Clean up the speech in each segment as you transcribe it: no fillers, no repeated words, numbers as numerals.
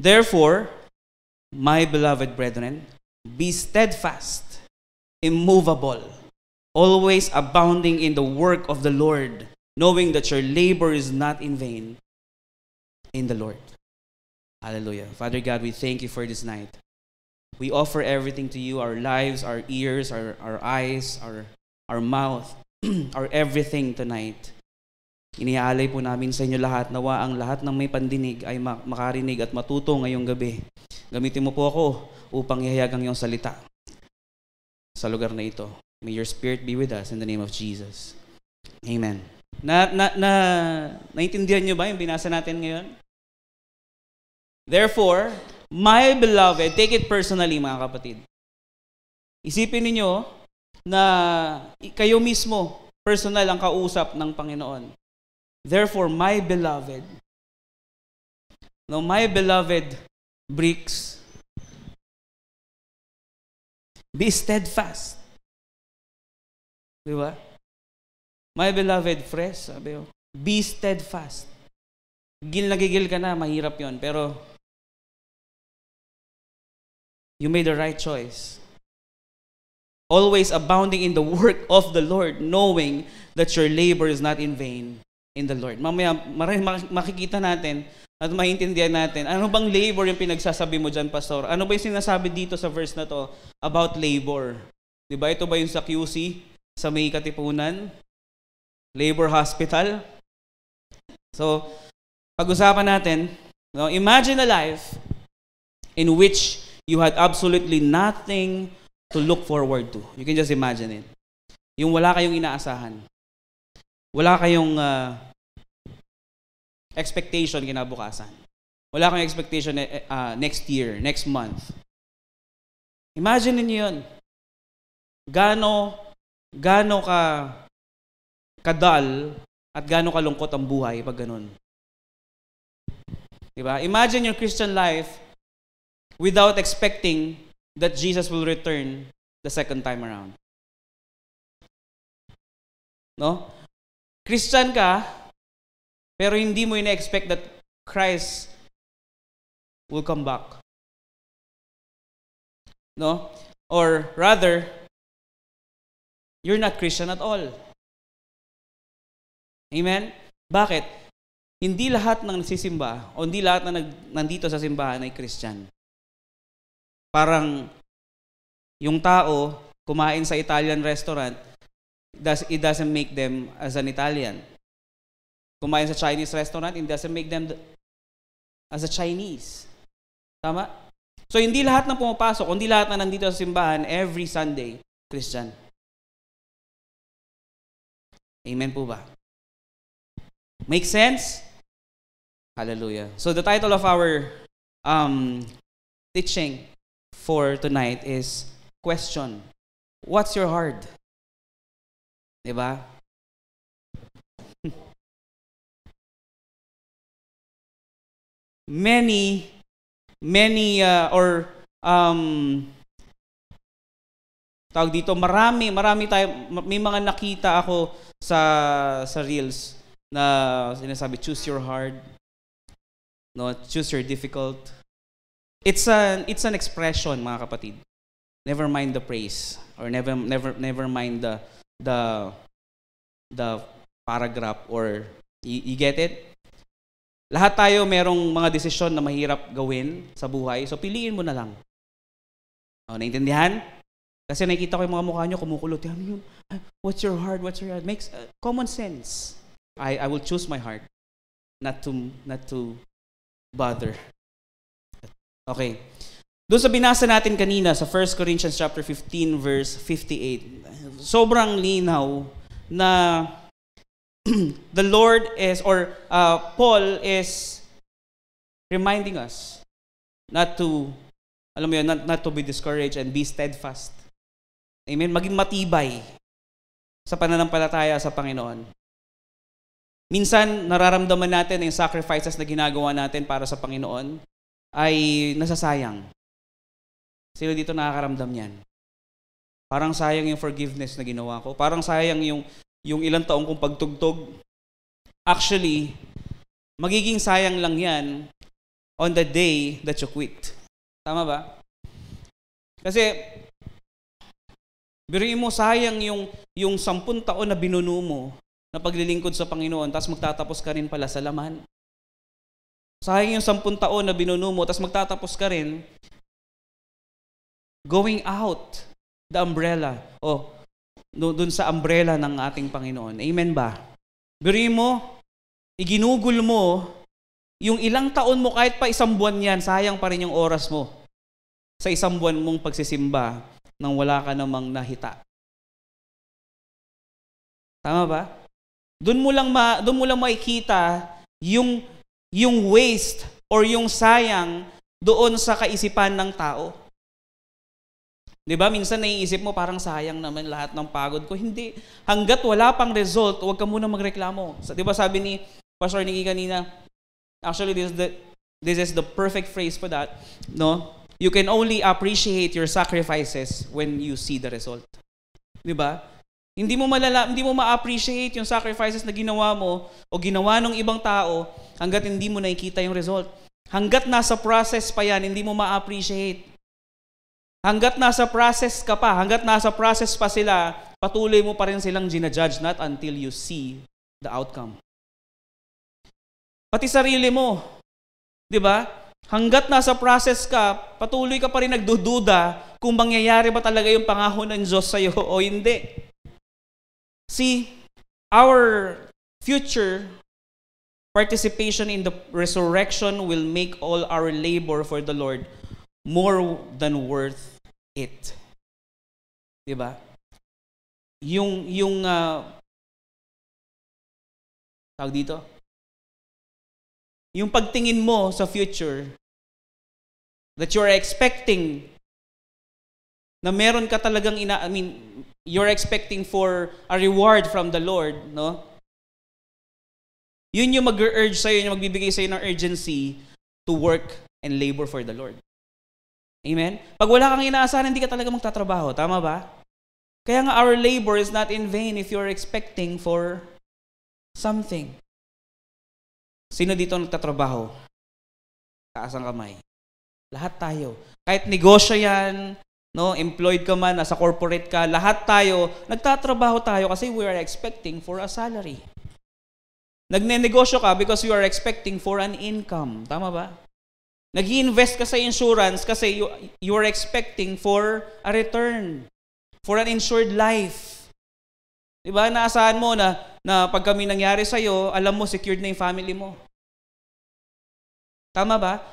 Therefore, my beloved brethren, be steadfast, immovable, always abounding in the work of the Lord, knowing that your labor is not in vain in the Lord. Hallelujah. Father God, we thank you for this night. We offer everything to you, our lives, our ears, our eyes, our mouth, our everything tonight. Iniaalay po namin sa inyo lahat, nawa ang lahat ng may pandinig ay makarinig at matuto ngayong gabi. Gamitin mo po ako upang ihayag ang iyong salita sa lugar na ito. May your spirit be with us in the name of Jesus. Amen. Naintindihan niyo ba yung binasa natin ngayon? Therefore, my beloved, take it personally mga kapatid. Isipin niyo na kayo mismo, personal ang kausap ng Panginoon. Therefore, my beloved, bricks, be steadfast. Diba? My beloved fresh, sabi ko, be steadfast. Gil na gigil ka na, mahirap yon. Pero, you made the right choice. Always abounding in the work of the Lord, knowing that your labor is not in vain in the Lord. Mamaya, makikita natin at maintindihan natin, ano bang labor yung pinagsasabi mo dyan, Pastor? Ano ba yung sinasabi dito sa verse na to about labor? Diba? Ito ba yung sa QC, sa may Katipunan? Labor Hospital? So, pag-usapan natin, no, imagine a life in which you had absolutely nothing to look forward to. You can just imagine it. Yung wala kayong inaasahan. Wala kayong expectation kinabukasan. Wala kayong expectation next year, next month. Imagine niyo yun. Gaano kadal at gaano kalungkot ang buhay pag ganun. Diba? Imagine your Christian life without expecting that Jesus will return the second time around. No? Christian ka, pero hindi mo ina-expect that Christ will come back. No? Or rather, you're not Christian at all. Amen? Bakit? Hindi lahat ng nagsisimba o hindi lahat na nandito sa simbahan ay Christian. Parang yung tao kumain sa Italian restaurant, it doesn't make them as an Italian. Kumain sa Chinese restaurant, it doesn't make them as a Chinese. Tama? So hindi lahat ng pumapasok, hindi lahat na nandito sa simbahan every Sunday, Christian. Amen po ba? Make sense? Hallelujah. So the title of our teaching for tonight is Question. What's your heart? Diba? Many tawag dito, marami tayo, may mga nakita ako sa reels na sinasabi, choose your hard, no, choose your difficult. It's an expression, mga kapatid. Never mind the praise, or never mind the paragraph, or you get it? Lahat tayo merong mga desisyon na mahirap gawin sa buhay, so piliin mo na lang. O, naintindihan? Kasi nakikita ko yung mga mukha nyo, kumukulot. What's your heart? Makes common sense. I will choose my heart, not to bother. Okay. Doon sa binasa natin kanina sa 1 Corinthians chapter 15 verse 58, sobrang linaw na the Lord is, or Paul is reminding us not to, alam mo yun, not to be discouraged and be steadfast. Amen? Maging matibay sa pananampalataya sa Panginoon. Minsan, nararamdaman natin yung sacrifices na ginagawa natin para sa Panginoon ay nasasayang. Sino dito nakakaramdam yan? Parang sayang yung forgiveness na ginawa ko. Parang sayang yung ilang taong kong pagtugtog. Actually, magiging sayang lang yan on the day that you quit. Tama ba? Kasi, biruin mo, sayang yung 10 taon na binuno mo na paglilingkod sa Panginoon, tapos magtatapos ka rin pala sa laman. Sayang yung 10 taon na binuno mo, tapos magtatapos ka rin going out the umbrella. Dun sa umbrella ng ating Panginoon. Amen ba? Biruin mo, iginugol mo, yung ilang taon mo, kahit pa 1 buwan yan, sayang pa rin yung oras mo sa 1 buwan mong pagsisimba nang wala ka namang nahita. Tama ba? Doon mo lang makikita yung waste or yung sayang doon sa kaisipan ng tao. 'Di ba? Minsan naiisip mo parang sayang naman lahat ng pagod ko. Hindi. Hangga't wala pang result, huwag ka muna magreklamo. 'Di ba sabi ni Pastor Nicky kanina, actually this is the perfect phrase for that, no? You can only appreciate your sacrifices when you see the result. 'Di ba? Hindi mo ma-appreciate yung sacrifices na ginawa mo o ginawa ng ibang tao hangga't hindi mo nakikita yung result. Hangga't nasa process pa yan, hindi mo ma-appreciate. Hangga't nasa process ka pa, hangga't nasa process pa sila, patuloy mo pa rin silang ginajudge, not until you see the outcome. Pati sarili mo, 'di ba? Hangga't nasa process ka, patuloy ka pa rin nagdududa kung mangyayari ba talaga yung pangako ng Diyos sa'yo o hindi. See, our future participation in the resurrection will make all our labor for the Lord more than worth it. Diba? Tawag dito? Yung pagtingin mo sa future that you're expecting na meron ka talagang you're expecting for a reward from the Lord, no? Yun yung mag-urge sa'yo, yung magbibigay sa'yo ng urgency to work and labor for the Lord. Amen? Pag wala kang inaasahan, hindi ka talaga magtatrabaho. Tama ba? Kaya nga, our labor is not in vain if you're expecting for something. Sino dito nagtatrabaho? Taas ang kamay. Lahat tayo. Kahit negosyo yan, no, employed ka man, nasa corporate ka, lahat tayo, nagtatrabaho tayo kasi we are expecting for a salary. Nagne-negosyo ka because you are expecting for an income. Tama ba? Nag-i-invest ka sa insurance kasi you are expecting for a return. For an insured life. Diba? Naasahan mo na pag kami nangyari sa'yo, alam mo, secured na yung family mo. Tama ba?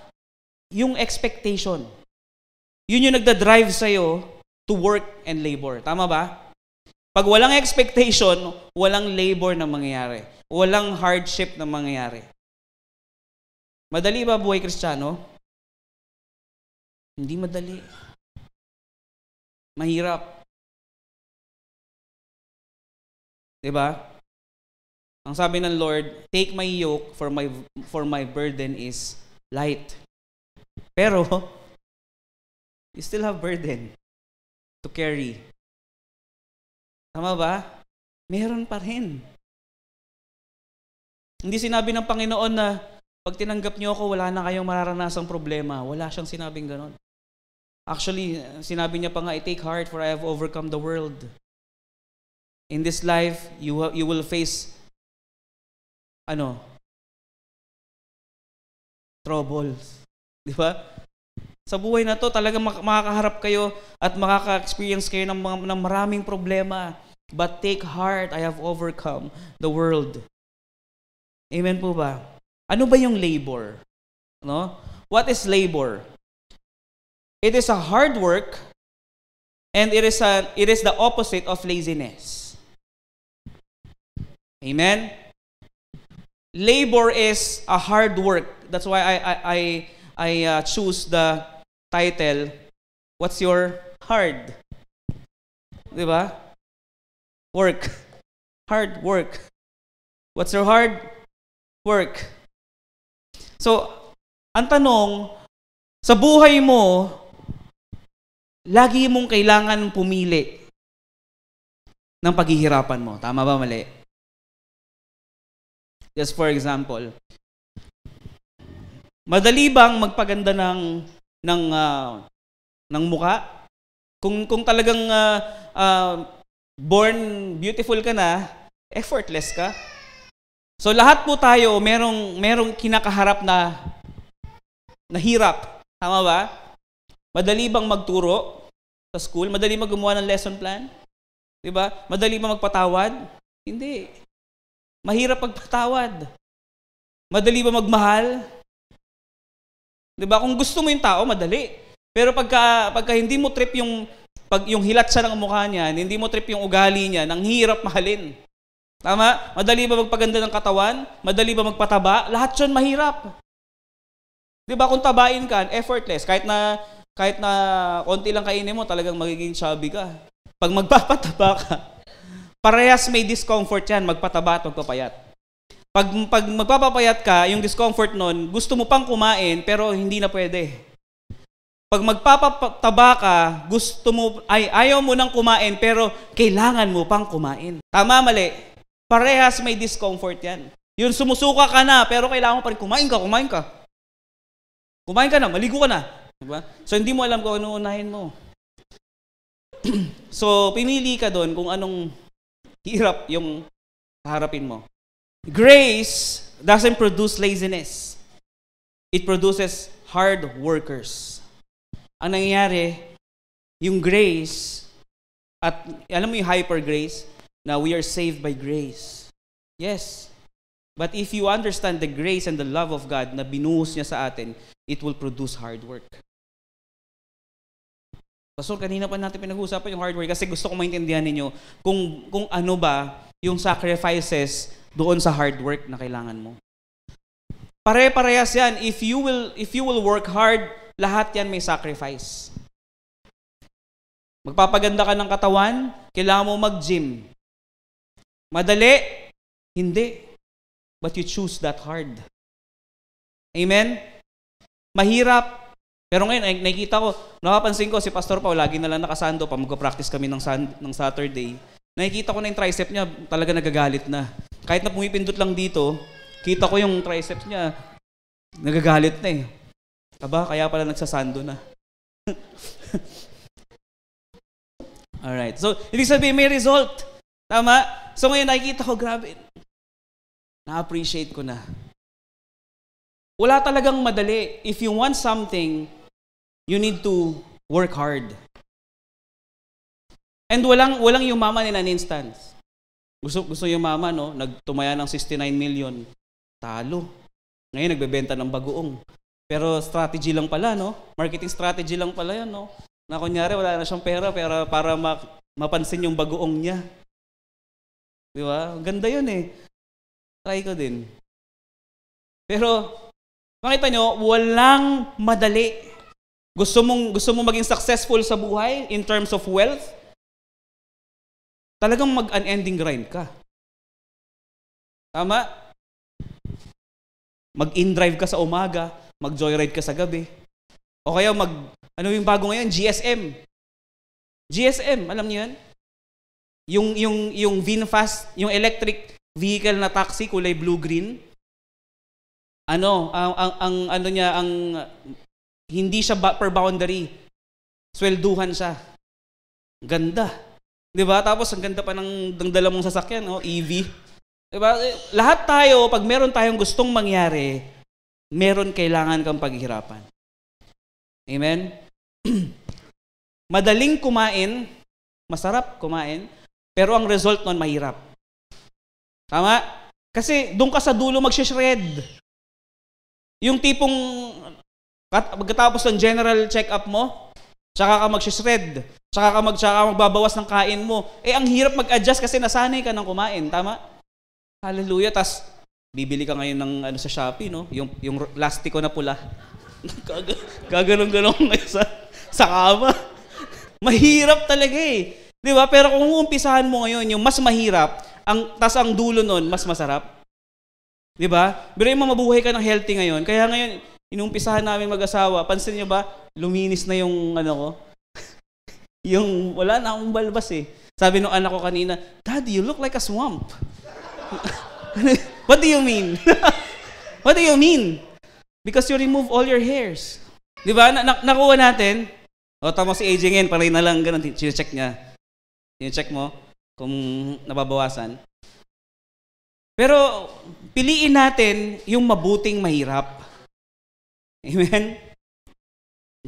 Yung expectation. Yun yung nagda-drive sa'yo to work and labor. Tama ba? Pag walang expectation, walang labor na mangyayari. Walang hardship na mangyayari. Madali ba buhay Kristiyano? Hindi madali. Mahirap. Diba? Ang sabi ng Lord, take my yoke for my burden is light. Pero, you still have burden to carry. Tama ba? Meron pa rin. Hindi sinabi ng Panginoon na pag tinanggap niyo ako, wala na kayong mararanasang problema. Wala siyang sinabing ganon. Actually, sinabi niya pa nga, take heart for I have overcome the world. In this life, you will face troubles. Di ba? Sa buhay na to, talagang makakaharap kayo at makaka-experience kayo ng maraming problema. But take heart, I have overcome the world. Amen po ba? Ano ba yung labor? No? What is labor? It is a hard work and it is the opposite of laziness. Amen? Labor is a hard work. That's why I choose the title, What's Your Hard? Di ba? Work. Hard work. What's your hard work? So, ang tanong, sa buhay mo, lagi mong kailangan pumili ng paghihirapan mo. Tama ba, mali? Just for example, Madali bang magpaganda ng ng mukha? Kung talagang born beautiful ka na, effortless ka. So lahat po tayo merong kinakaharap na hirap. Tama ba? Madali bang magturo sa school? Madali bang gumawa ng lesson plan? 'Di ba? Madali bang magpatawad? Hindi. Mahirap magpatawad. Madali ba magmahal? 'Di ba? Kung gusto mo yung tao, madali. Pero pagka hindi mo trip yung hilat siya ng mukha niya, hindi mo trip yung ugali niya, nang hirap mahalin. Tama? Madali ba magpaganda ng katawan? Madali ba magpataba? Lahat 'yon mahirap. 'Di ba? Kung tabain ka, effortless. Kahit na konti lang kainin mo, talagang magiging chubby ka. Pag magpapataba ka, parehas may discomfort 'yan, magpataba at magpapayat. Pag magpapapayat ka, yung discomfort nun, gusto mo pang kumain pero hindi na pwede. Pag magpapataba ka, ayaw mo nang kumain pero kailangan mo pang kumain. Tama, mali? Parehas may discomfort yan. Yun, sumusuka ka na pero kailangan mo pa rin kumain ka. Kumain ka na, maligo ka na. Diba? So hindi mo alam kung ano unahin mo. So pimili ka doon kung anong hirap yung haharapin mo. Grace doesn't produce laziness. It produces hard workers. Ang nangyayari, yung grace, at alam mo yung hyper grace, na we are saved by grace. Yes. But if you understand the grace and the love of God na binuhos niya sa atin, it will produce hard work. Pastor, kanina pa natin pinag-uusapan yung hard work kasi gusto ko maintindihan ninyo kung ano ba yung sacrifices doon sa hard work na kailangan mo. Pare-parehas yan. If you will work hard, lahat yan may sacrifice. Magpapaganda ka ng katawan, kailangan mo mag-gym. Madali? Hindi. But you choose that hard. Amen? Mahirap. Pero ngayon, nakikita ko, nakapansin ko, si Pastor Pao, lagi na lang nakasando pa, mag-practice kami ng Saturday. Nakikita ko na yung tricep niya, talaga nagagalit na. Kahit na pumipindot lang dito, kita ko yung triceps niya, nagagalit na eh. Aba, kaya pala nagsasando na. Alright, so, ibig sabihin may result. Tama? So ngayon, nakikita ko, grabe, na-appreciate ko na. Wala talagang madali. If you want something, you need to work hard. And walang yumaman in an instant. Gusto yung mama, no? Nagtumaya ng 69 million. Talo. Ngayon, nagbebenta ng bagoong. Pero strategy lang pala, no? Marketing strategy lang pala yan, no? Na kunyari, wala na siyang pera para mapansin yung bagoong niya. Di ba? Ganda yun eh. Try ko din. Pero, makita nyo, walang madali. Gusto mong maging successful sa buhay in terms of wealth? Talagang mag-unending grind ka. Tama? Mag-in-drive ka sa umaga, mag-joyride ka sa gabi. O kaya ano yung bago ngayon? GSM. GSM, alam niyo yan? Yung VinFast, yung electric vehicle na taxi, kulay blue-green. Hindi siya per boundary. Swelduhan siya. Ganda. 'Di ba? Tapos ang ganda pa ng dala mong sasakyan, no? EV. 'Di ba? Lahat tayo, pag meron tayong gustong mangyari, meron kailangan kang paghihirapan. Amen? Madaling kumain, masarap kumain, pero ang result nun mahirap. Tama? Kasi doon ka sa dulo mag-shred. Yung tipong pagkatapos ng general check-up mo, tsaka ka mag-shred, tsaka ka magbabawas ng kain mo. Ang hirap mag-adjust kasi nasanay ka ng kumain. Tama? Hallelujah. Tas bibili ka ngayon ng sa Shopee, no? Yung lastiko na pula. Gagalong-galong sa kama. Mahirap talaga eh. Di ba? Pero kung uumpisahan mo ngayon, yung mas mahirap, tas ang dulo nun, mas masarap. Di ba? Pero yung mabuhay ka ng healthy ngayon, kaya ngayon, inumpisahan namin mag-asawa, pansin niyo ba, luminis na yung ko? Yung wala na akong balbas eh. Sabi nung anak ko kanina, Daddy, you look like a swamp. What do you mean? What do you mean? Because you remove all your hairs. Di ba? Nakuha natin. O, tama si AJ ngayon, panay na lang ganun. Chinecheck niya. Chinecheck mo kung nababawasan. Pero, piliin natin yung mabuting mahirap. Amen?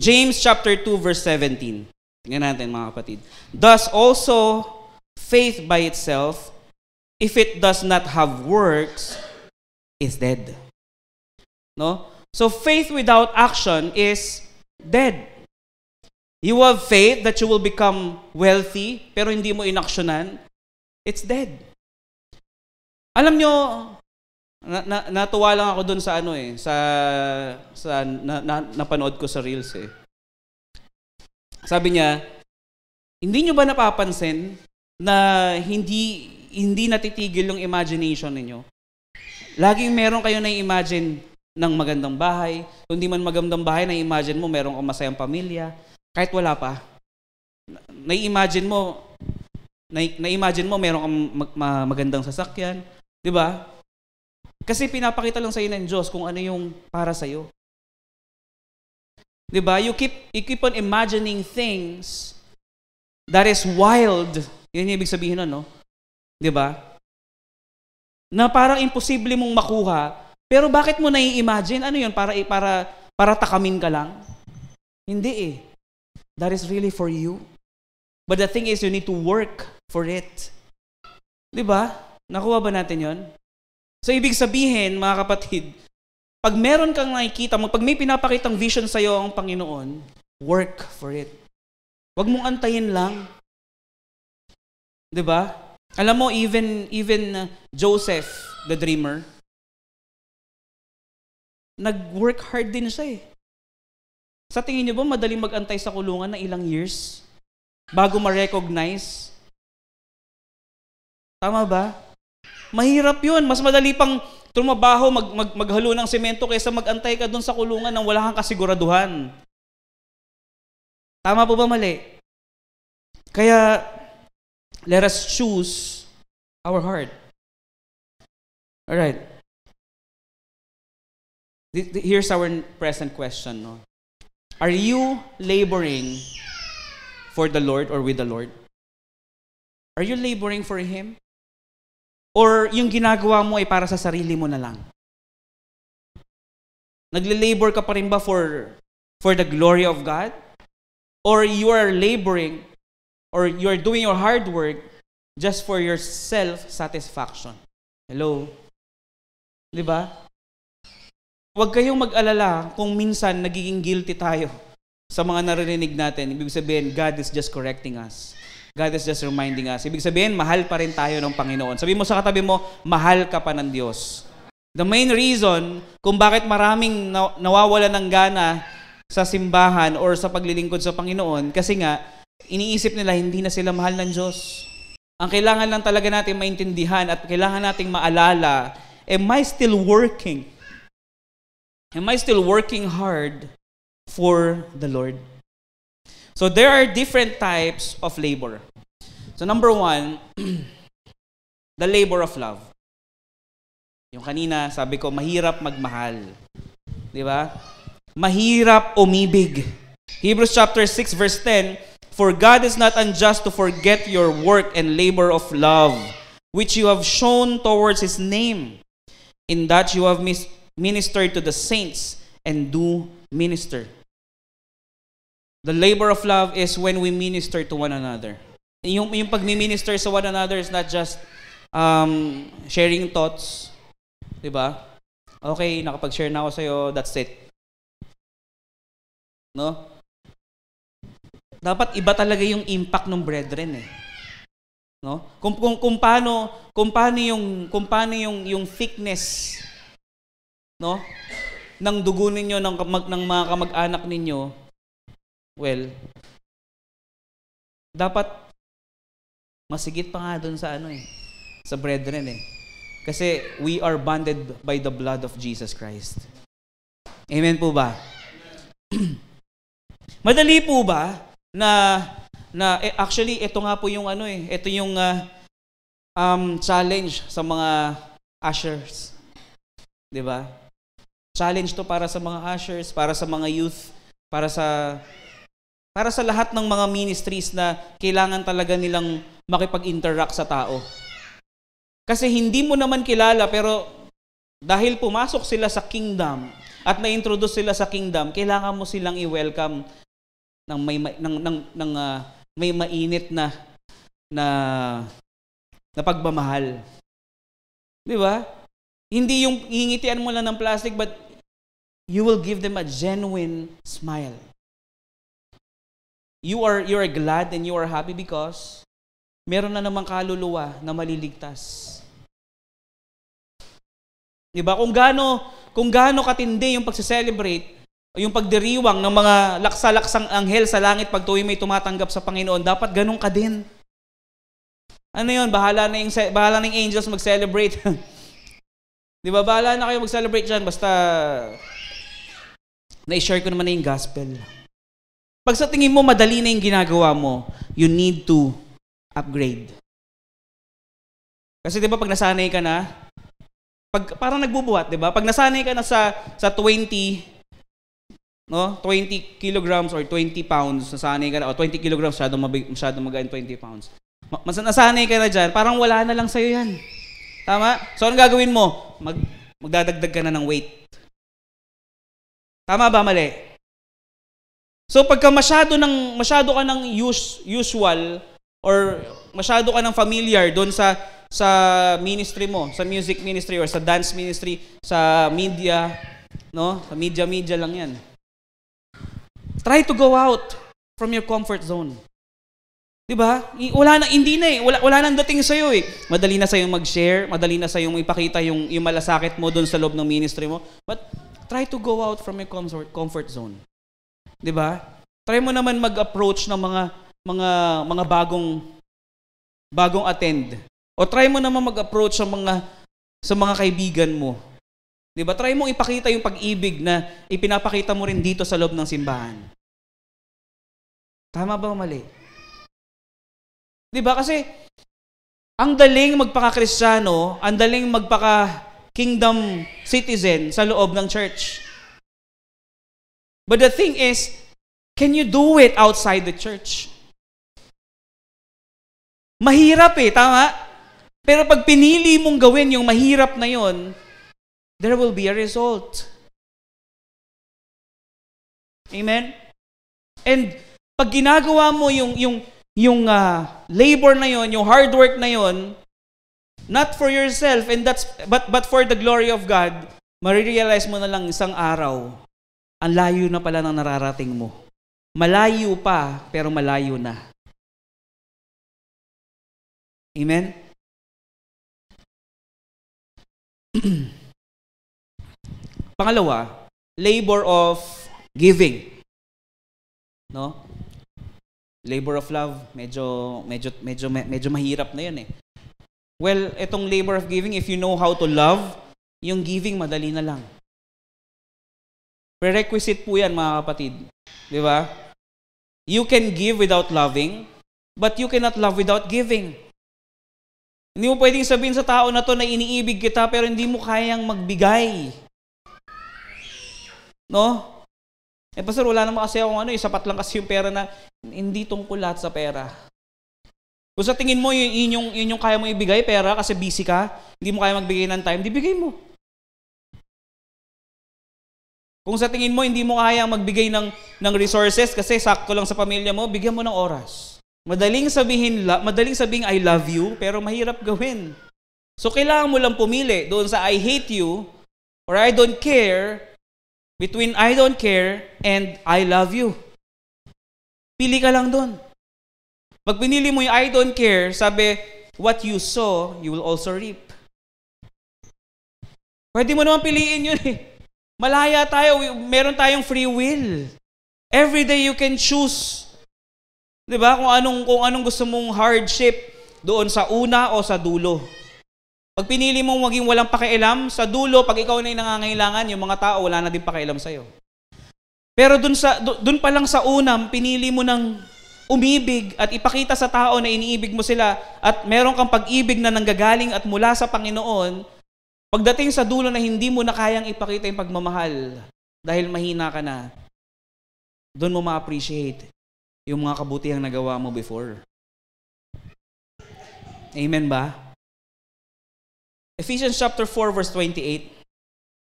James chapter 2 verse 17. Tingnan natin mga kapatid. Thus also, faith by itself, if it does not have works, is dead. No? So faith without action is dead. You have faith that you will become wealthy, pero hindi mo inaksyonan, it's dead. Alam nyo, natuwa lang ako dun sa napanood ko sa Reels eh. Sabi niya, hindi nyo ba napapansin na hindi natitigil yung imagination ninyo? Laging meron kayo na-imagine ng magandang bahay. Kung di man magandang bahay, na-imagine mo meron kang masayang pamilya. Kahit wala pa. Na-imagine mo meron kang magandang sasakyan. Di ba? Kasi pinapakita lang sa'yo ng Diyos kung ano yung para sa'yo. Di ba? You keep on imagining things that is wild. Yan yung ibig sabihin nun, no? Di ba? Na parang imposible mong makuha. Pero bakit mo nai-imagine? Ano yun? Para takamin ka lang? Hindi eh. That is really for you. But the thing is, you need to work for it. Di ba? Nakuha ba natin yon? So, ibig sabihin, mga kapatid, pag meron kang nakikita mo, pag may pinapakitang vision sa'yo ang Panginoon, work for it. Huwag mong antayin lang. Di ba? Alam mo, even Joseph, the dreamer, nag-work hard din siya eh. Sa tingin niyo ba, madaling mag-antay sa kulungan ng ilang years bago ma-recognize? Tama ba? Mahirap yun. Mas madali pang tumabaho, maghalo ng semento kaysa mag-antay ka doon sa kulungan nang wala kang kasiguraduhan. Tama po ba mali? Kaya, let us choose our heart. Alright. Here's our present question. No? Are you laboring for the Lord or with the Lord? Are you laboring for Him? Or yung ginagawa mo ay para sa sarili mo na lang? Nagle-labor ka pa rin ba for the glory of God? Or you are laboring or you are doing your hard work just for your self-satisfaction? Hello? Di ba? Huwag kayong mag-alala kung minsan nagiging guilty tayo sa mga naririnig natin. Ibig sabihin, God is just correcting us. God is just reminding us. Ibig sabihin, mahal pa rin tayo ng Panginoon. Sabi mo sa katabi mo, mahal ka pa ng Diyos. The main reason kung bakit maraming nawawala ng gana sa simbahan or sa paglilingkod sa Panginoon, kasi nga, iniisip nila hindi na sila mahal ng Diyos. Ang kailangan lang talaga natin maintindihan at kailangan nating maalala, am I still working? Am I still working hard for the Lord? So there are different types of labor. So number one, the labor of love. Yung kanina, sabi ko, mahirap magmahal. Di ba? Mahirap umibig. Hebrews chapter 6 verse 10, for God is not unjust to forget your work and labor of love, which you have shown towards His name, in that you have ministered to the saints and do minister. The labor of love is when we minister to one another. Yung pag-minister sa one another is not just sharing thoughts. Diba? Okay, nakapag-share na ako sa'yo, that's it. No? Dapat iba talaga yung impact ng brethren eh. No? Kung paano yung thickness, no, ng dugo ninyo ng mga kamag-anak ninyo, well, dapat masigit pa nga dun sa sa brethren eh. Kasi we are bonded by the blood of Jesus Christ. Amen po ba? Madali po ba na actually ito nga po yung ito yung challenge sa mga ushers. 'Di ba? Challenge to para sa mga ushers, para sa mga youth, para sa lahat ng mga ministries na kailangan talaga nilang makipag-interact sa tao. Kasi hindi mo naman kilala, pero dahil pumasok sila sa kingdom at na-introduce sila sa kingdom, kailangan mo silang i-welcome ng may mainit na pagmamahal. Di ba? Hindi yung hingitian mo lang ng plastic, but you will give them a genuine smile. You are glad and you are happy because meron na namang kaluluwa na maliligtas. Di ba? Kung gaano katindi yung pagse-celebrate, yung pagdiriwang ng mga laksa-laksang anghel sa langit pag tuwing may tumatanggap sa Panginoon, dapat ganun ka din. Ano yun? Bahala na yung angels mag-celebrate. Di ba? Bahala na kayo mag-celebrate dyan. Basta na-share ko naman na yung gospel. Pag sa tingin mo madali na yung ginagawa mo, you need to upgrade. Kasi di ba pag nasanay ka na, parang nagbubuhat, di ba? Pag nasanay ka na sa 20 kilograms or 20 pounds, nasanay ka na, o 20 kilograms, masyadong magaan 20 pounds. Mas nasanay ka na dyan, parang wala na lang sa'yo yan. Tama? So, anong gagawin mo? Magdadagdag ka na ng weight. Tama ba? Mali? So, pagka masyado ka ng usual or masyado ka ng familiar doon sa ministry mo, sa music ministry or sa dance ministry, sa media, no? Sa media lang yan. Try to go out from your comfort zone. Diba? Wala nang dating sa'yo eh. Madali na sa'yo mag-share, madali na sa'yo ipakita yung malasakit mo doon sa loob ng ministry mo. But try to go out from your comfort zone. Diba? Try mo naman mag-approach ng mga bagong attend. O try mo naman mag-approach sa mga kaibigan mo. Diba? Try mong ipakita yung pag-ibig na ipinapakita mo rin dito sa loob ng simbahan. Tama ba o mali? Diba? Kasi, ang daling magpaka-Kristiyano, ang daling magpaka-kingdom citizen sa loob ng church. But the thing is, can you do it outside the church? Mahirap tama? Pero pag pinili mong gawin yung mahirap na yon, there will be a result. Amen? And pag ginagawa mo yung labor na yon, yung hard work na yon, not for yourself but for the glory of God, marirealize mo na lang isang araw, ang layo na pala ng nararating mo. Malayo pa, pero malayo na. Amen? Pangalawa, labor of giving. No? Labor of love, medyo mahirap na 'yan eh. Well, itong labor of giving, if you know how to love, yung giving madali na lang. Prerequisite po 'yan, mga kapatid. 'Di ba? You can give without loving, but you cannot love without giving. Hindi mo pwedeng sabihin sa tao na to na iniibig kita pero hindi mo kayang magbigay. No? Pastor, wala naman kasi akong sapat lang kasi yung pera na hindi tungkol lahat sa pera. Kung sa tingin mo, yun yung kaya mo ibigay, pera, kasi busy ka, hindi mo kaya magbigay ng time, di bigay mo. Kung sa tingin mo, hindi mo kaya magbigay ng resources kasi sakto lang sa pamilya mo, bigyan mo ng oras. Madaling sabihin I love you, pero mahirap gawin. So, kailangan mo lang pumili doon sa I hate you or I don't care, between I don't care and I love you. Pili ka lang doon. Pag pinili mo yung I don't care, sabi, what you sow, you will also reap. Pwede mo naman piliin yun eh. Malaya tayo, meron tayong free will. Every day you can choose. 'Di ba? Kung anong gusto mong hardship doon sa una o sa dulo. Pag pinili mong maging walang pakialam, sa dulo, pag ikaw na yung nangangailangan, yung mga tao wala na din pakialam sa'yo. Pero doon pa lang sa unang, pinili mo ng umibig at ipakita sa tao na iniibig mo sila at meron kang pag-ibig na nanggagaling at mula sa Panginoon, Pagdating sa dulo na hindi mo na kayang ipakita yung pagmamahal dahil mahina ka na, doon mo ma-appreciate yung mga kabutihang nagawa mo before. Amen ba? Ephesians chapter 4 verse 28.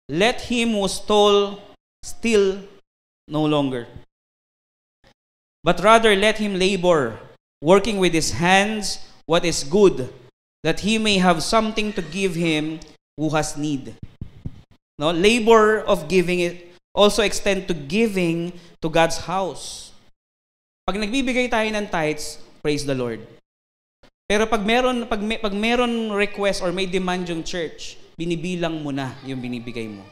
Let him who stole steal no longer, but rather let him labor, working with his hands what is good, that he may have something to give him who has need. No, labor of giving it also extend to giving to God's house. Pag nagbibigay tayo ng tithes, praise the Lord. Pero pag meron request or may demand yung church, binibilang mo na yung binibigay mo.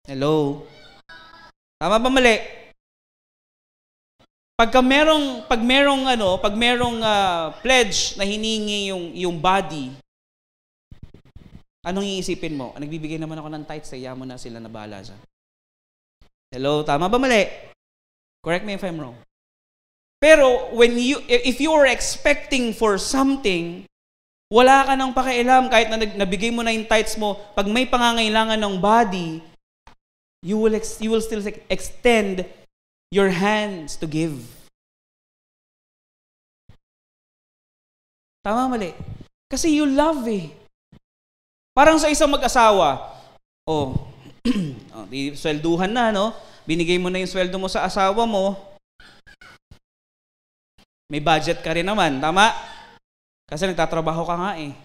Hello? Tama ba mali? Pag merong pledge na hiningi yung body, anong iisipin mo? Nagbibigay naman ako ng tithes, kaya mo na sila na bahala dyan. Hello? Tama ba mali? Correct me if I'm wrong. Pero if you are expecting for something, wala ka nang pakialam kahit na nabigay mo na yung tithes mo, pag may pangangailangan ng body, you will still extend your hands to give. Tama mali? Kasi you love eh. Parang sa isang mag-asawa, swelduhan na, no? Binigay mo na yung sweldo mo sa asawa mo, may budget ka rin naman, tama? Kasi nagtatrabaho ka nga eh.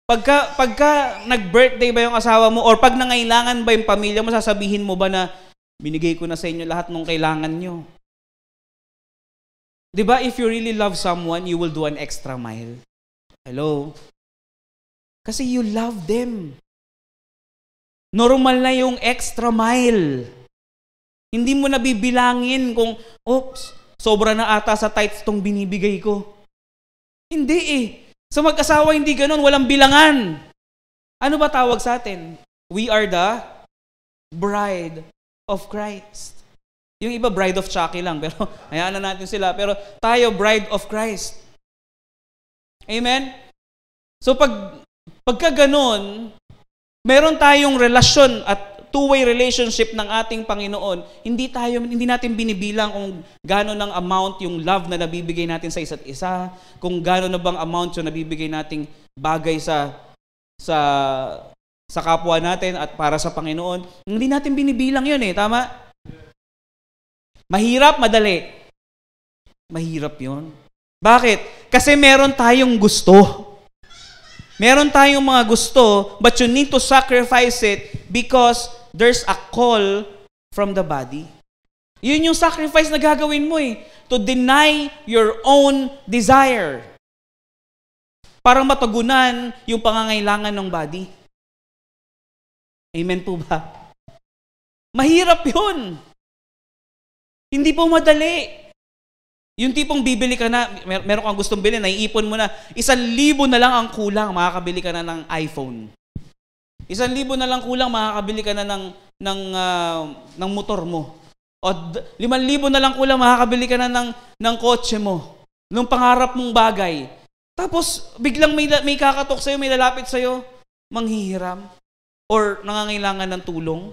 Pagka nag-birthday ba yung asawa mo or pag nangailangan ba yung pamilya mo, sasabihin mo ba na binigay ko na sa inyo lahat ng kailangan nyo? 'Di ba, if you really love someone, you will do an extra mile. Hello? Kasi you love them. Normal na yung extra mile. Hindi mo nabibilangin kung, sobra na ata sa tithes tong binibigay ko. Hindi eh. Sa mag-asawa, hindi ganun. Walang bilangan. Ano ba tawag sa atin? We are the bride of Christ. Yung iba, bride of Chucky lang. Pero, hayaan na natin sila. Pero tayo, bride of Christ. Amen? So, pagka ganun, meron tayong relasyon at two-way relationship ng ating Panginoon, hindi natin binibilang kung gaano ng amount yung love na nabibigay natin sa isa't isa, kung gaano na bang amount yung nabibigay nating bagay sa kapwa natin at para sa Panginoon. Hindi natin binibilang yun eh, tama? Mahirap, madali. Mahirap yun. Bakit? Kasi meron tayong gusto. Meron tayong mga gusto, but you need to sacrifice it because there's a call from the body. Yun yung sacrifice na gagawin mo eh. To deny your own desire. Para matagunan yung pangangailangan ng body. Amen po ba? Mahirap yun. Hindi po madali. Yung tipong bibili ka na, meron kang gustong bilhin, naiipon mo na, 1,000 na lang ang kulang, makakabili ka na ng iPhone. 1,000 na lang kulang, makakabili ka na ng motor mo. O 5,000 na lang kulang, makakabili ka na ng kotse mo. Nung pangarap mong bagay. Tapos, biglang may kakatok sa'yo, may lalapit sa'yo, manghihiram. Or nangangailangan ng tulong.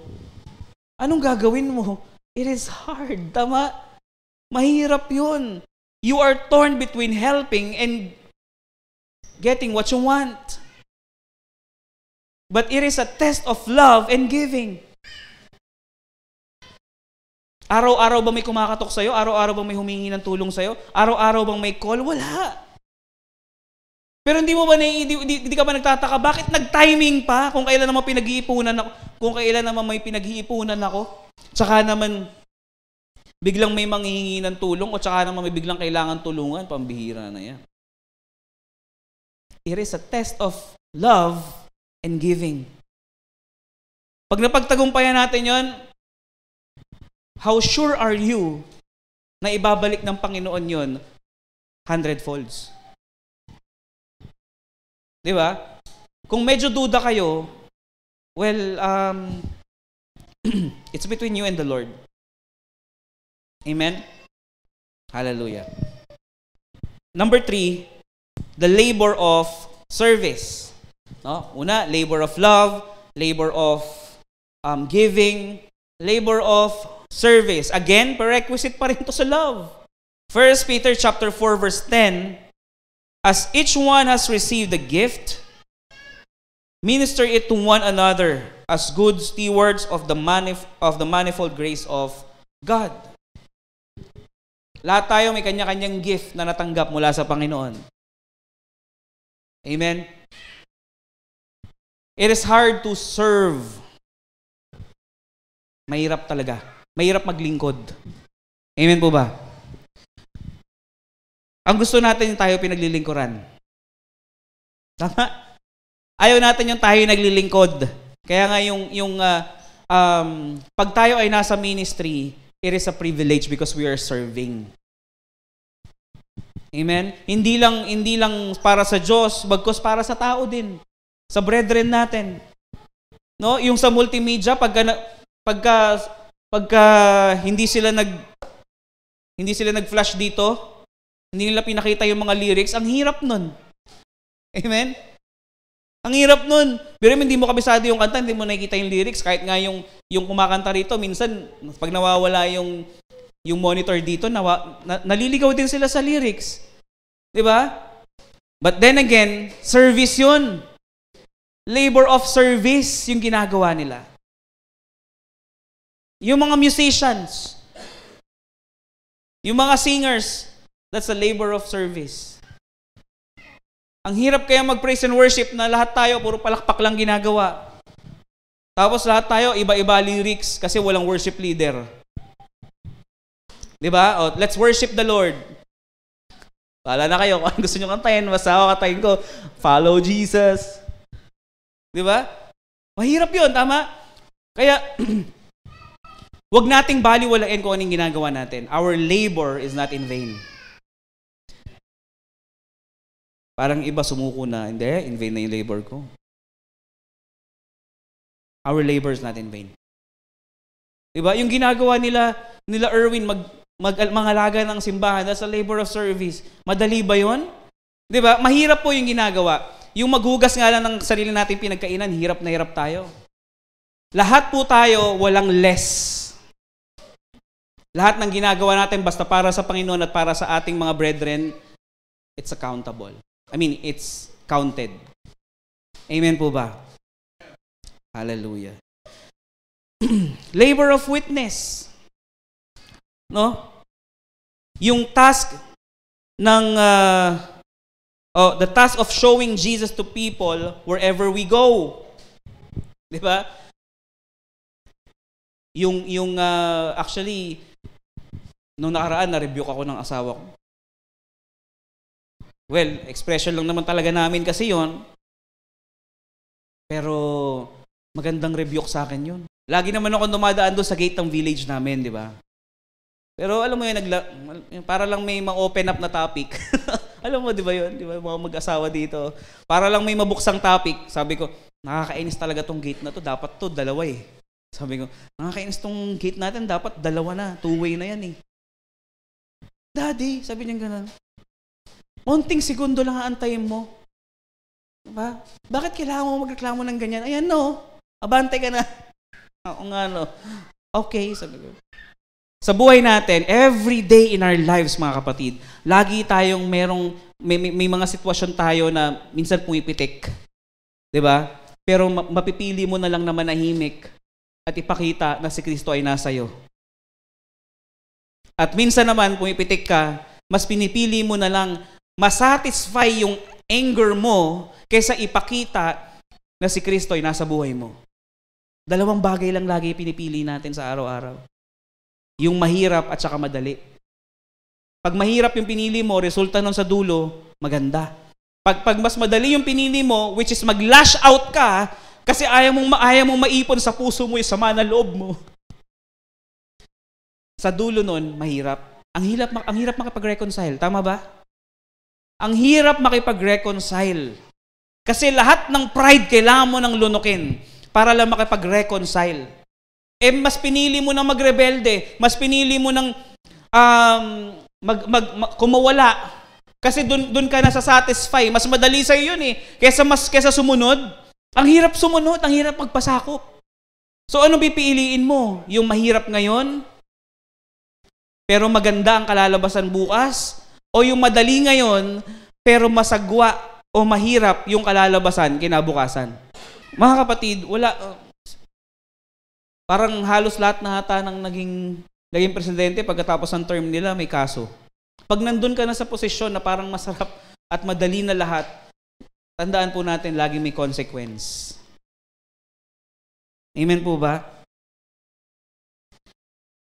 Anong gagawin mo? It is hard, tama? Mahirap yun. You are torn between helping and getting what you want. But it is a test of love and giving. Araw-araw ba may kumakatok sa'yo? Araw-araw bang may humingi ng tulong sa'yo? Araw-araw bang may call? Wala. Pero hindi ka ba nagtataka, bakit nag-timing pa kung kailan naman pinag-iipunan ako? Kung kailan naman may pinag-iipunan ako? Tsaka naman, biglang may manghihingi ng tulong o tsaka naman may biglang kailangan tulungan, pambihira na yan. It is a test of love and giving. Pag napagtagumpayan natin yon, how sure are you na ibabalik ng Panginoon yon 100-folds? Di ba? Kung medyo duda kayo, well, it's between you and the Lord. Amen? Hallelujah. Number 3, the labor of service. No? Una, labor of love, labor of giving, labor of service. Again, prerequisite pa rin to sa love. 1 Peter chapter 4 verse 10, as each one has received a gift, minister it to one another as good stewards of the manifold grace of God. Lahat tayo may kanya-kanyang gift na natanggap mula sa Panginoon. Amen? It is hard to serve. Mahirap talaga. Mahirap maglingkod. Amen po ba? Ang gusto natin yung tayo pinaglilingkuran. Tama? Ayaw natin yung tayo naglilingkod. Kaya nga pag tayo ay nasa ministry, it is a privilege because we are serving. Amen? Hindi lang para sa Diyos, bagkus para sa tao din. Sa brethren natin. No, yung sa multimedia pagka hindi sila nag-flash dito, hindi nila pinakita yung mga lyrics, ang hirap nun. Amen? Ang hirap nun. Pero hindi mo kabisado yung kanta, hindi mo nakikita yung lyrics. Kahit nga yung kumakanta rito, minsan, pag nawawala yung monitor dito, naliligaw din sila sa lyrics. Diba? But then again, service yun. Labor of service yung ginagawa nila. Yung mga musicians, yung mga singers, that's a labor of service. Ang hirap kaya mag-praise and worship na lahat tayo, puro palakpak lang ginagawa. Tapos lahat tayo, iba-iba lyrics kasi walang worship leader. Diba? O, let's worship the Lord. Pala na kayo, kung gusto nyo kantayin, basta ako kantayin ko, follow Jesus. Diba? Mahirap yun, tama? Kaya, wag nating baliwalain kung anong ginagawa natin. Our labor is not in vain. Parang iba sumuko na, hindi, in vain na yung labor ko. Our labor is not in vain. Diba? Yung ginagawa nila Erwin, mangalaga ng simbahan, that's a labor of service. Madali ba yun? Diba? Mahirap po yung ginagawa. Yung maghugas nga lang ng sarili natin pinagkainan, hirap na hirap tayo. Lahat po tayo, walang less. Lahat ng ginagawa natin, basta para sa Panginoon at para sa ating mga brethren, it's accountable. It's counted. Amen po ba? Hallelujah. Labor of witness. No? Yung task ng the task of showing Jesus to people wherever we go. 'Di ba? Actually nung nakaraan na-rebuke ako ng asawa ko. Well, expression lang naman talaga namin kasi yon. Pero magandang rebuke sa akin yun. Lagi naman ako dumadaan doon sa gate ng village namin, di ba? Pero alam mo yun, para lang may ma-open up na topic. Alam mo, di ba yun? Di ba, mga mag-asawa dito. Para lang may mabuksang topic. Sabi ko, nakakainis talaga tong gate na to. Dapat to, dalawa eh. Sabi ko, nakakainis tong gate natin. Dapat dalawa na. Two-way na yan eh. Daddy, sabi niya gano'n. Unting segundo lang aantayin mo. Diba? Bakit kailangan mo magreklamo ng ganyan? Ayan no, abante ka na. Oo nga no. Okay, sabi ko. Sa buhay natin, every day in our lives mga kapatid, lagi tayong may mga sitwasyon tayo na minsan pumipitik. Diba? Pero mapipili mo na lang na manahimik at ipakita na si Kristo ay nasa iyo. At minsan naman, pumipitik ka, mas pinipili mo na lang masatisfy yung anger mo kaysa ipakita na si Kristo ay nasa buhay mo. Dalawang bagay lang lagi pinipili natin sa araw-araw. Yung mahirap at saka madali. Pag mahirap yung pinili mo, resulta nun sa dulo, maganda. Pag mas madali yung pinili mo, which is mag-lash out ka, kasi ayaw mong maipon sa puso mo yung sama na loob mo. Sa dulo nun, mahirap. Ang hirap makipag-reconcile. Tama ba? Ang hirap makipag-reconcile. Kasi lahat ng pride kailangan mo nang lunukin para lang makipag-reconcile. Mas pinili mo nang magrebelde, mas pinili mo nang kumawala Kasi dun ka nasa-satisfy. Mas madali sa'yo yun eh. Kesa sumunod. Ang hirap sumunod, ang hirap magpasakop. So anong pipiliin mo? Yung mahirap ngayon, pero maganda ang kalalabasan bukas? O yung madali ngayon, pero masagwa o mahirap yung kalalabasan kinabukasan? Mga kapatid, parang halos lahat na hata ng naging presidente pagkatapos ng term nila may kaso. Pag nandun ka na sa posisyon na parang masarap at madali na lahat, tandaan po natin, lagi may consequence. Amen po ba?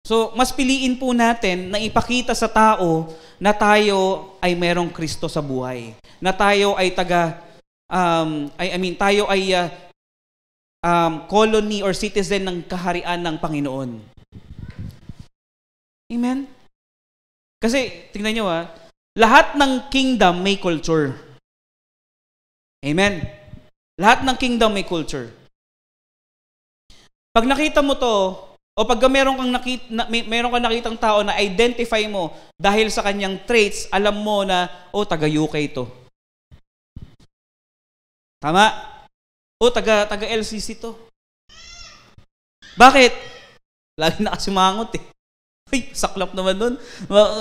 So, mas piliin po natin na ipakita sa tao na tayo ay merong Kristo sa buhay. Na tayo ay tayo ay colony or citizen ng kaharian ng Panginoon. Amen? Kasi, tingnan nyo lahat ng kingdom may culture. Amen? Lahat ng kingdom may culture. Pag nakita mo to, o pag meron kang nakitang tao na identify mo dahil sa kanyang traits, alam mo na, taga-UK to. Tama? Taga-LCC to. Bakit? Lagi nakasimangot eh. Ay, saklap naman nun.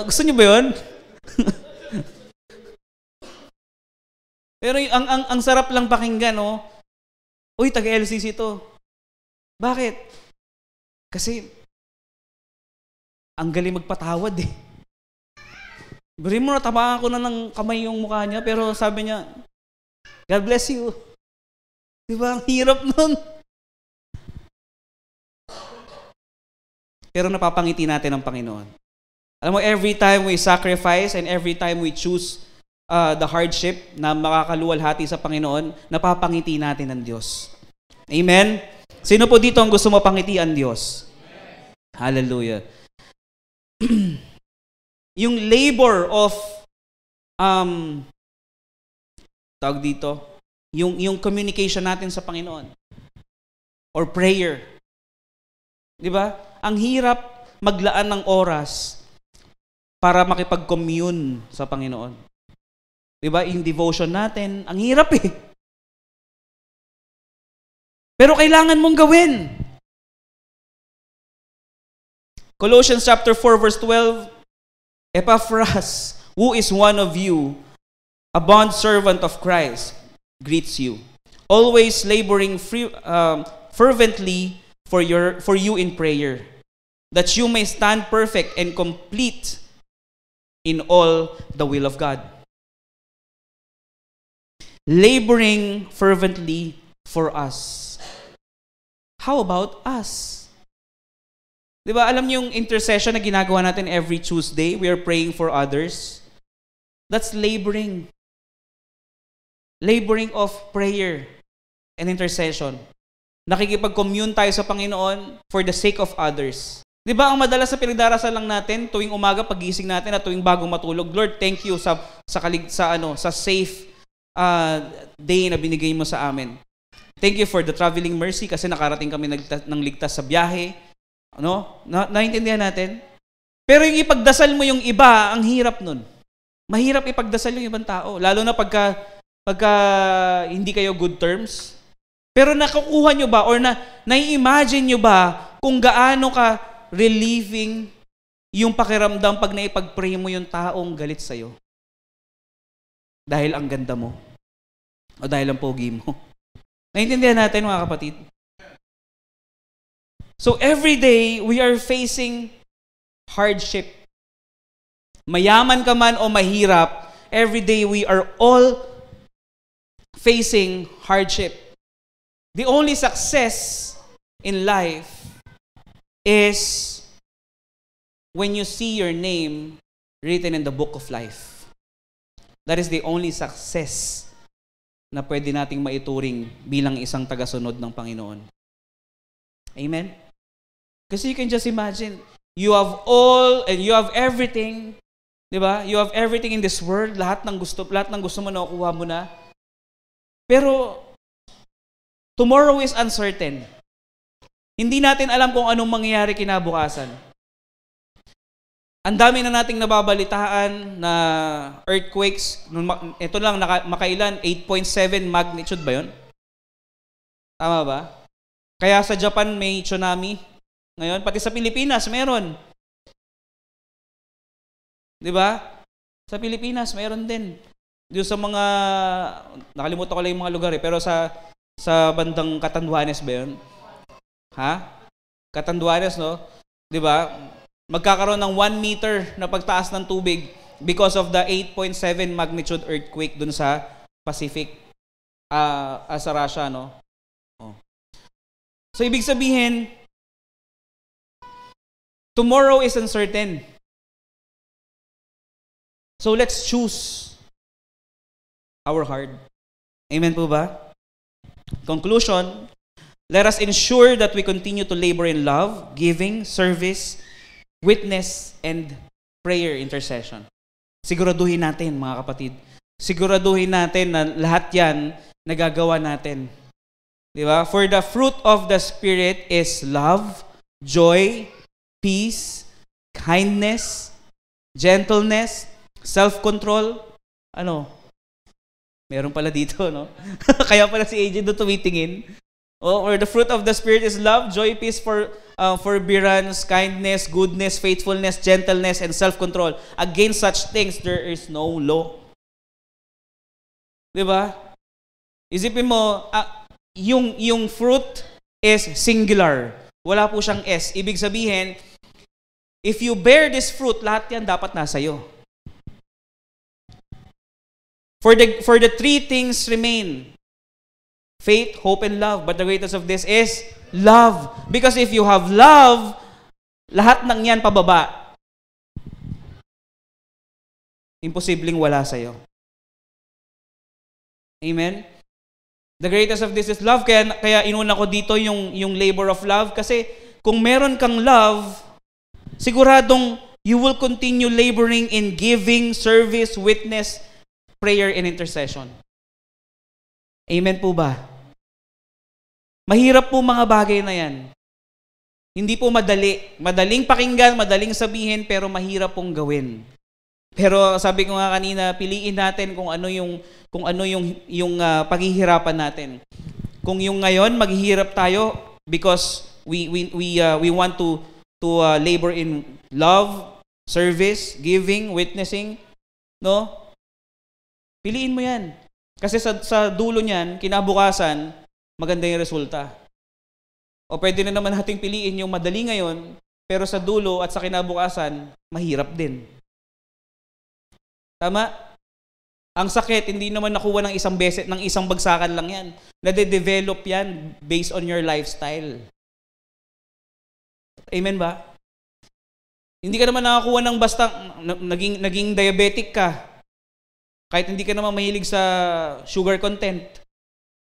Gusto niyo ba yun? Pero ang sarap lang pakinggan, taga-LCC to. Bakit? Kasi, ang galing magpatawad eh. Bari mo, natamaan ko na ng kamay yung mukha niya, pero sabi niya, God bless you. Diba? Ang hirap nun. Pero napapangiti natin ang Panginoon. Alam mo, every time we sacrifice and every time we choose the hardship na makakaluwalhati sa Panginoon, napapangiti natin ang Diyos. Amen? Sino po dito ang gusto mapangiti ang Diyos? Hallelujah. Yung labor of tawag dito, yung communication natin sa Panginoon or prayer. 'Di ba? Ang hirap maglaan ng oras para makipag-commune sa Panginoon. 'Di ba? Yung devotion natin, ang hirap eh. Pero kailangan mong gawin. Colossians chapter 4 verse 12, Epaphras, who is one of you, a bondservant of Christ, greets you, always laboring fervently for you in prayer, that you may stand perfect and complete in all the will of God. Laboring fervently for us. How about us? Di ba, alam niyo yung intercession na ginagawa natin every Tuesday? We are praying for others. That's laboring. Laboring of prayer and intercession. Nakikipag-commune tayo sa Panginoon for the sake of others. Di ba, ang madalas sa pinagdarasal lang natin, tuwing umaga, pagising natin, at tuwing bagong matulog, Lord, thank you sa safe day na binigay mo sa amin. Thank you for the traveling mercy kasi nakarating kami ng ligtas sa biyahe. Naintindihan natin? Pero yung ipagdasal mo yung iba, ang hirap nun. Mahirap ipagdasal yung ibang tao. Lalo na pagka hindi kayo good terms. Pero nakukuha nyo ba or nai-imagine nyo ba kung gaano ka relieving yung pakiramdam pag naipag-pray mo yung taong galit sa'yo? Dahil ang ganda mo. O dahil ang pogi mo. Naintindihan natin mga kapatid? So every day, we are facing hardship. Mayaman ka man o mahirap, every day we are all facing hardship. The only success in life is when you see your name written in the book of life. That is the only success na pwede nating maituring bilang isang tagasunod ng Panginoon. Amen? Kasi you can just imagine, you have all and you have everything, di ba? You have everything in this world, lahat ng gusto mo nakukuha mo na. Pero tomorrow is uncertain. Hindi natin alam kung anong mangyayari kinabukasan. Ang dami na nating nababalitaan na earthquakes. Ito lang, makailan, 8.7 magnitude ba yun? Tama ba? Kaya sa Japan may tsunami. Ngayon, pati sa Pilipinas meron. Di ba? Sa Pilipinas meron din. Doon sa mga, nakalimutan ko lang yung mga lugar pero sa bandang Catanduanes ba yun? Ha? Catanduanes, no? Di ba? Magkakaroon ng 1 meter na pagtaas ng tubig because of the 8.7 magnitude earthquake dun sa Pacific, sa Russia, no? Oh. So, ibig sabihin, tomorrow is uncertain. So, let's choose our heart. Amen po ba? Conclusion, let us ensure that we continue to labor in love, giving, service, witness, and prayer intercession. Siguraduhin natin, mga kapatid. Siguraduhin natin na lahat yan nagagawa natin. Di ba? For the fruit of the Spirit is love, joy, peace, kindness, gentleness, self-control. Ano? Meron pala dito, no? Kaya pala si AJ doon tumitingin. Or the fruit of the Spirit is love, joy, peace, forbearance, kindness, goodness, faithfulness, gentleness, and self-control. Against such things, there is no law. Diba? Isipin mo, yung fruit is singular. Wala po siyang S. Ibig sabihin, if you bear this fruit, lahat yan dapat nasa iyo. For the three things remain. Faith, hope, and love. But the greatest of this is love. Because if you have love, lahat ng yan pababa. Imposibleng wala sa'yo. Amen? The greatest of this is love. Kaya inuna ko dito yung labor of love. Kasi kung meron kang love, siguradong you will continue laboring in giving, service, witness, prayer, and intercession. Amen po ba? Mahirap po mga bagay na yan. Hindi po madali. Madaling pakinggan, madaling sabihin, pero mahirap pong gawin. Pero sabi ko nga kanina, piliin natin kung ano yung paghihirapan natin. Kung yung ngayon maghihirap tayo because we want to labor in love, service, giving, witnessing, no? Piliin mo yan. Kasi sa dulo niyan, kinabukasan, maganda yung resulta. O pwede na naman nating piliin yung madali ngayon, pero sa dulo at sa kinabukasan, mahirap din. Tama? Ang sakit, hindi naman nakuha ng isang beses, ng isang bagsakan lang yan. Nade-develop yan based on your lifestyle. Amen ba? Hindi ka naman nakakuha ng basta naging diabetic ka. Kahit hindi ka naman mahilig sa sugar content.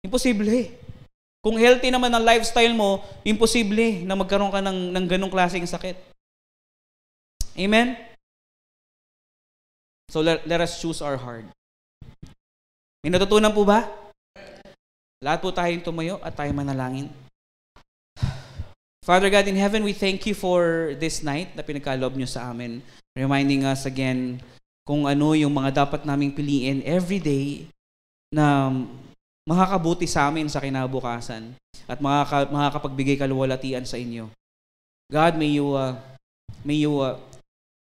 Imposible. Kung healthy naman ang lifestyle mo, imposible na magkaroon ka ng ganong klaseng sakit. Amen? So let us choose our heart. May natutunan po ba? Lahat po tayong tumayo at tayo manalangin. Father God in heaven, we thank you for this night na pinagkaloob nyo sa amin. Reminding us again kung ano yung mga dapat naming piliin every day na makakabuti sa amin sa kinabukasan at makakapagbigay kaluwalhatian sa inyo. God, may you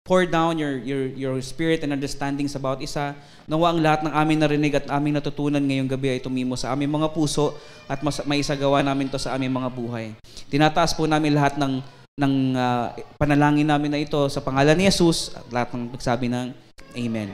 pour down your spirit and understandings about isa. Nawa ang lahat ng aming narinig at aming natutunan ngayong gabi ay tumimo sa aming mga puso at maisagawa namin to sa aming mga buhay. Tinataas po namin lahat ng panalangin namin na ito sa pangalan ni Jesus at lahat ng pagsabi ng Amen.